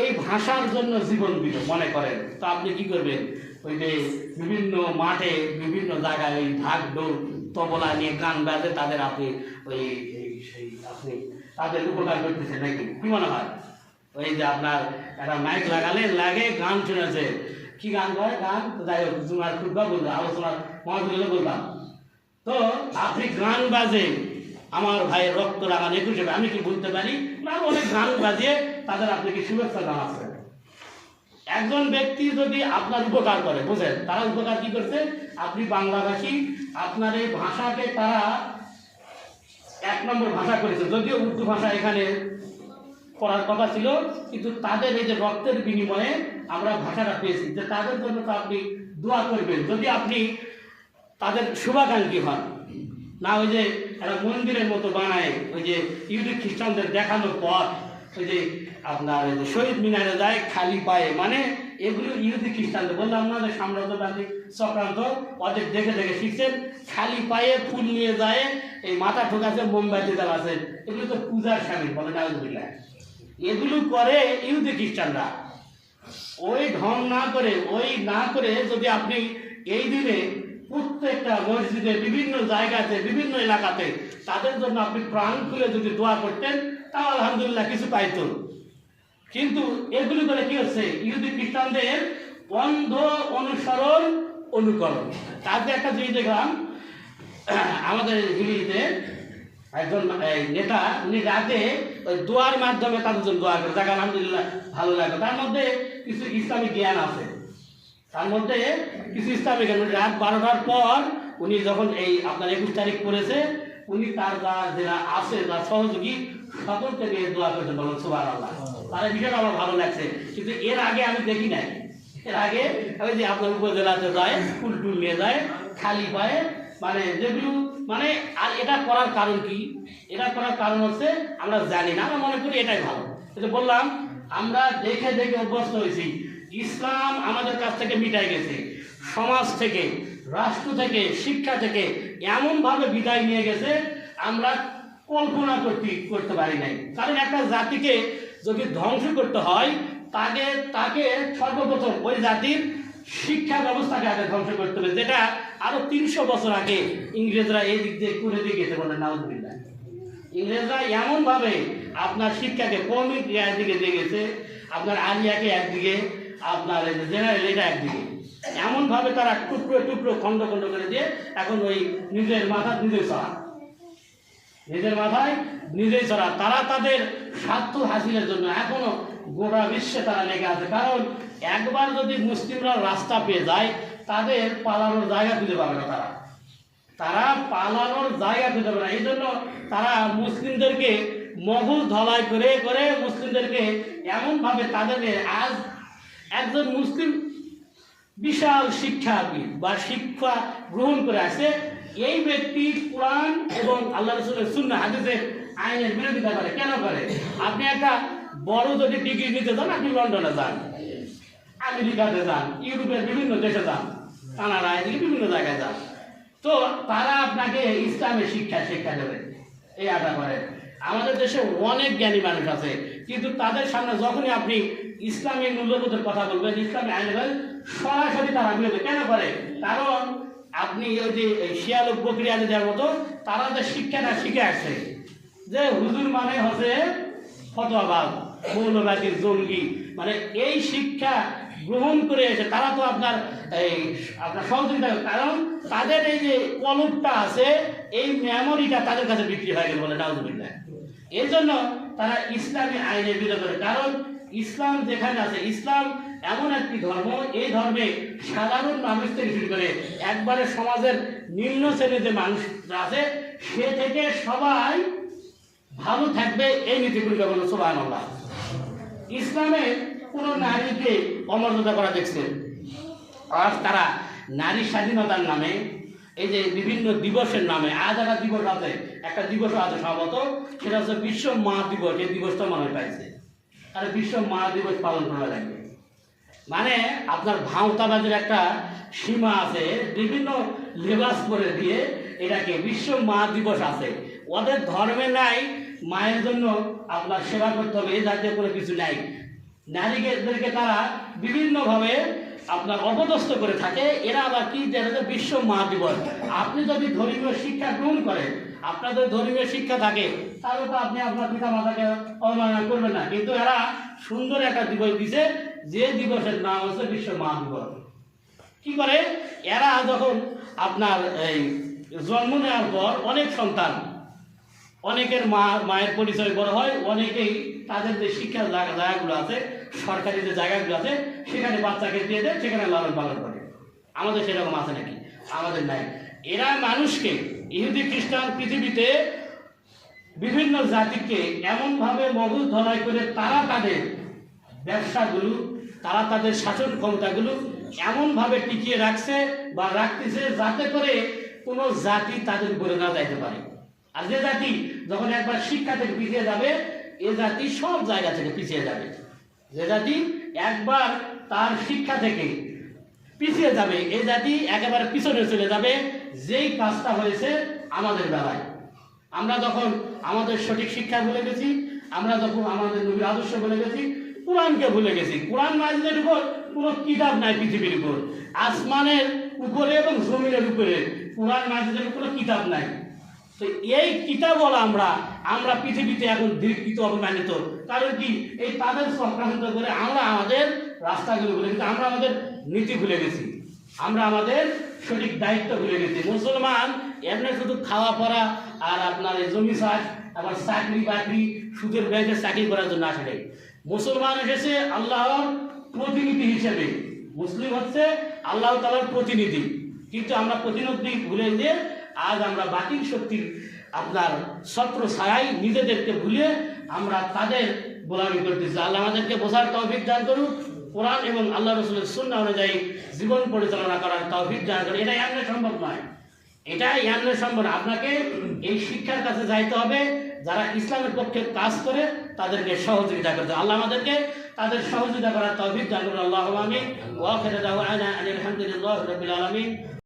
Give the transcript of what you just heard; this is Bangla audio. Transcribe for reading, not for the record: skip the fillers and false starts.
এই ভাষার জন্য জীবন দিল মনে করেন, তো আপনি কি করবেন? ওই যে বিভিন্ন মাঠে বিভিন্ন জায়গায় ওই ঢাক ঢোল তবলা নিয়ে গান বাজে তাদের আপনি ওই সেই আপনি তাদের উপকার করতেছেন নাকি? কি মনে হয়? ওই যে আপনার একটা মাইক লাগালে লাগে গান শুনেছে, কি গান করে গান, যাই হোক তোমার খুববা বললো আলোচনার মহাবিদ্যালয় বললাম, তো আপনি গান বাজে আমার ভাইয়ের রক্ত লাগান 21 আমি কি বলতে পারি না, অনেক গান বাজিয়ে তাদের আপনি কি শুভেচ্ছা জানাচ্ছেন। একজন ব্যক্তি যদি আপনার উপকার করে, বুঝেন তারা উপকার কি করছে? আপনি বাংলাভাষী, আপনার এই ভাষাকে তারা 1 নম্বর ভাষা করেছে, যদিও উর্দু ভাষা এখানে পড়ার কথা ছিল, কিন্তু তাদের এই যে রক্তের বিনিময়ে আমরা ভাষাটা পেয়েছি, যে তাদের জন্য তো আপনি দোয়া করবেন যদি আপনি তাদের শুভাকাঙ্ক্ষী হন না। ওই যে একটা মন্দিরের মতো বানায়, ওই যে ইহুদি খ্রিস্টানদের দেখানোর পর ওই যে আপনার ওই যে শহীদ মিনারে যায় খালি পায়ে, মানে এগুলো ইহুদি খ্রিস্টানদের বললাম না যে সাম্রাজ্যবাদী চক্রান্ত, ওদের দেখে দেখে শিখছেন, খালি পায়ে ফুল নিয়ে যায়, এই মাথা ঠোকাছে, মোমবাতি জ্বালাছে, এগুলো তো পূজার সামিল বলে না, এগুলো করে ইহুদি খ্রিস্টানরা। ওই ঢং না করে যদি আপনি এই দিনে প্রত্যেকটা মসজিদে বিভিন্ন জায়গাতে বিভিন্ন এলাকাতে তাদের জন্য আপনি প্রাণ খুলে যদি দোয়া করতেন, তাও আলহামদুলিল্লাহ কিছু পাইতো। কিন্তু এগুলি করে কি হচ্ছে? ইহুদি খ্রিস্টানদের অন্ধ অনুসরণ অনুকরণ। তাতে একটা জিনিস দেখলাম, আমাদের হিলিতে একজন নেতা, উনি রাতে ওই দোয়ার মাধ্যমে তাদের জন্য দোয়া করে, যাকে আলহামদুলিল্লাহ ভালো লাগে। তার মধ্যে কিছু ইসলামিক জ্ঞান আছে, রাত 12টার পর উনি যখন এই আপনার 21 তারিখ করেছে, উনি তার যারা আছে যার সহযোগী সকলকে নিয়ে দোয়া করেছেন, বলেন সুবহানাল্লাহ। তার বিষয়টা আমার ভালো লাগছে, কিন্তু এর আগে আমি দেখি নাই। এর আগে ওই যে আপনার উপজেলাতে যায়, ফুল টুল নিয়ে যায় খালি পায়ে, মানে যেগুলো মানে, আর এটা করার কারণ কি? এটা করার কারণ হচ্ছে আমরা জানি না, আমরা মনে করি এটাই ভালো। কিন্তু বললাম আমরা দেখে দেখে অভ্যস্ত হয়েছি, ইসলাম আমাদের কাছ থেকে মিটাই গেছে, সমাজ থেকে, রাষ্ট্র থেকে, শিক্ষা থেকে এমনভাবে বিদায় নিয়ে গেছে আমরা কল্পনা করতে পারি নাই। কারণ একটা জাতিকে যদি ধ্বংস করতে হয়, তাকে সর্বপ্রথম ওই জাতির শিক্ষা ব্যবস্থাকে আগে ধ্বংস করতে হবে, যেটা আরো 300 বছর আগে ইংরেজরা এই দিক দিয়ে করে দিয়ে গেছে, বলে নাউজুবিল্লাহ। ইংরেজরা এমনভাবে আপনার শিক্ষাকে কমিক দিকে দিয়ে গেছে, আপনার আলিয়াকে একদিকে, আপনার জেনারেল এটা একদিকে, এমনভাবে তারা টুকরো টুকরো খণ্ড খণ্ড করে দিয়ে এখন ওই নিজের মাথায় নিজেই চড়া তারা তাদের স্বার্থ হাসিলের জন্য এখনো গোটা বিশ্বে তারা লেগে আছে। কারণ একবার যদি মুসলিমরা রাস্তা পেয়ে যায়, তাদের পালানোর জায়গা খুঁজে পাবে না, তারা পালানোর জায়গা খুঁজে পাবে না। এই জন্য তারা মুসলিমদেরকে মগজ ধলাই করে করে মুসলিমদেরকে এমনভাবে তাদেরকে, আজ একজন মুসলিম বিশাল শিক্ষাবিদ বা শিক্ষা গ্রহণ করে আসে, এই ব্যক্তি কোরআন এবং আল্লাহ রাসূলের সুন্নাহ হাদিসের আইনের বিরোধিতা করে। কেন করে? আপনি একটা বড় যদি ডিগ্রি নিতে যান, আপনি লন্ডনে যান, আমেরিকাতে যান, ইউরোপের বিভিন্ন দেশে যান, কানাডা, এদিকে বিভিন্ন জায়গায় যান, তো তারা আপনাকে ইসলামের শিক্ষা দেবে, এই আশা করে। আমাদের দেশে অনেক জ্ঞানী মানুষ আছে, কিন্তু তাদের সামনে যখনই আপনি ইসলামী মূল্যবোধের কথা বলবেন, ইসলামী আইন সরাসরি তারা বিরোধী। কেন করে? কারণ আপনি ওই যে শিয়ালক বকরিয়ানি দেওয়ার মতো তারা যে শিক্ষাটা শিখে আসছে, যে হুজুর মানে হচ্ছে ফতোয়াবাজ, মৌলবাদী, জঙ্গি, মানে এই শিক্ষা গ্রহণ করে এসে তারা তো আপনার সহযোগিতা, কারণ তাদের এই যে কলমটা আছে, এই মেমোরিটা তাদের কাছে বিক্রি হয়ে গেল, বলে নাউজুবিল্লাহ। এই জন্য তারা ইসলামী আইনের বিরোধ করে। কারণ ইসলাম যেখানে আছে, ইসলাম এমন একটি ধর্ম, এই ধর্মে সাধারণ মানুষ থেকে শুরু করে একবারে সমাজের নিম্ন শ্রেণীর যে মানুষ আছে, সে থেকে সবাই ভালো থাকবে, এই নীতিগুলিকে বলে সুবহানাল্লাহ। ইসলামে কোনো নারীকে অমর্যাদা করা দেখছে, আর তারা নারী স্বাধীনতার নামে এই যে বিভিন্ন দিবসের নামে, আজ একটা দিবস আছে, একটা দিবসও আছে সম্ভবত, সেটা হচ্ছে বিশ্ব মা দিবস। এই দিবসটা মনে পাইছে, আর বিশ্ব মা দিবস পালন করা লাগবে, মানে আপনার ভাঁওতাবাজের একটা সীমা আছে, বিভিন্ন লেবাস করে দিয়ে এটাকে বিশ্ব মা দিবস আছে। ওদের ধর্মে নাই মায়ের জন্য আপনার সেবা করতে হবে, এই জাতীয় কোনো কিছু নাই। নারীদেরকে তারা বিভিন্নভাবে আপনার অপদস্থ করে থাকে। এরা আবার কি জানে বিশ্ব মা দিবস। আপনি যদি ধর্মীয় শিক্ষা গ্রহণ করেন, আপনার যদি ধর্মীয় শিক্ষা থাকে, তাহলে তো আপনি আপনার পিতা মাতাকে অবমাননা করবেন না। কিন্তু এরা সুন্দর একটা দিবস দিছে, যে দিবসের নাম হচ্ছে বিশ্ব মা দিবস। কি করে এরা যখন আপনার এই জন্ম নেওয়ার পর অনেক সন্তান, অনেকের মায়ের পরিচয় বড় হয়, অনেকেই তাদের যে শিক্ষার জায়গাগুলো আছে, সরকারি যে জায়গাগুলো আছে, সেখানে বাচ্চাকে দিয়ে দেয়, সেখানে লালন পালন করে। আমাদের সেরকম আছে নাকি? আমাদের নাই। এরা মানুষকে, ইহুদি খ্রিস্টান পৃথিবীতে বিভিন্ন জাতিকে এমনভাবে মগজ ধলাই করে তারা তাদের ব্যবসাগুলো, তারা তাদের শাসন ক্ষমতাগুলো এমনভাবে টিকিয়ে রাখছে বা রাখতেছে, যাতে করে কোনো জাতি তাদের উপরে না যাইতে পারে। আর যে জাতি যখন একবার শিক্ষা থেকে পিছিয়ে যাবে, এ জাতি সব জায়গা থেকে পিছিয়ে যাবে। যে জাতি একবার তার শিক্ষা থেকে পিছিয়ে যাবে, এই জাতি একেবারে পিছনে চলে যাবে। যেই কাজটা হয়েছে আমাদের বেলায়, আমরা যখন আমাদের সঠিক শিক্ষা ভুলে গেছি, আমরা যখন আমাদের নবীর আদর্শ ভুলে গেছি, কোরআনকে ভুলে গেছি। কোরআন মাজিদের উপর কোনো কিতাব নাই পৃথিবীর উপর, আসমানের উপরে এবং জমিনের উপরে কোরআন মাজিদের কোনো কিতাব নাই। তো এই কিতাবওয়ালা আমরা পৃথিবীতে এখন দীক্ষিত অপমানিত। কারণ কি? এই তাদের সংক্রান্ত করে আমরা আমাদের রাস্তাগুলো ভুলে গেছি, আমরা আমাদের নীতি ভুলে গেছি, আমরা আমাদের সঠিক দায়িত্ব ভুলে গেছি। মুসলমান এমনি শুধু খাওয়া পড়া আর আপনার এই জমি চাষ, আবার চাকরি বাকরি, সুদের ব্যাংকে চাকরি করার জন্য আসে নাই। মুসলমান এসেছে আল্লাহর প্রতিনিধি হিসেবে। মুসলিম হচ্ছে আল্লাহ তাআলার প্রতিনিধি। কিন্তু আমরা প্রতিনিধি ভুলে দিয়ে আজ আমরা বাতিল শক্তির আপনার ছত্র ছায়ায় নিজেদেরকে ভুলে আমরা তাদের গোলামি করতেছি। আল্লাহ আমাদেরকে বোঝার তৌফিক দান করুন, কোরআন এবং আল্লাহ রাসূলের সুন্নাহ অনুযায়ী জীবন পরিচালনা করার তৌফিক দান করুন। এটা এমনি সম্ভব নয়, এটা এমনি সম্ভব না। আপনাকে এই শিক্ষার কাছে যাইতে হবে, যারা ইসলামের পক্ষে কাজ করে তাদেরকে সহযোগিতা করতে। আল্লাহ আমাদেরকে তাদের সহযোগিতা করার তৌফিক দান করুন। আল্লাহুম্মা আমিন। ওয়া আখিরু দাওয়ানা আনিল হামদুলিল্লাহি রাব্বিল আলামিন।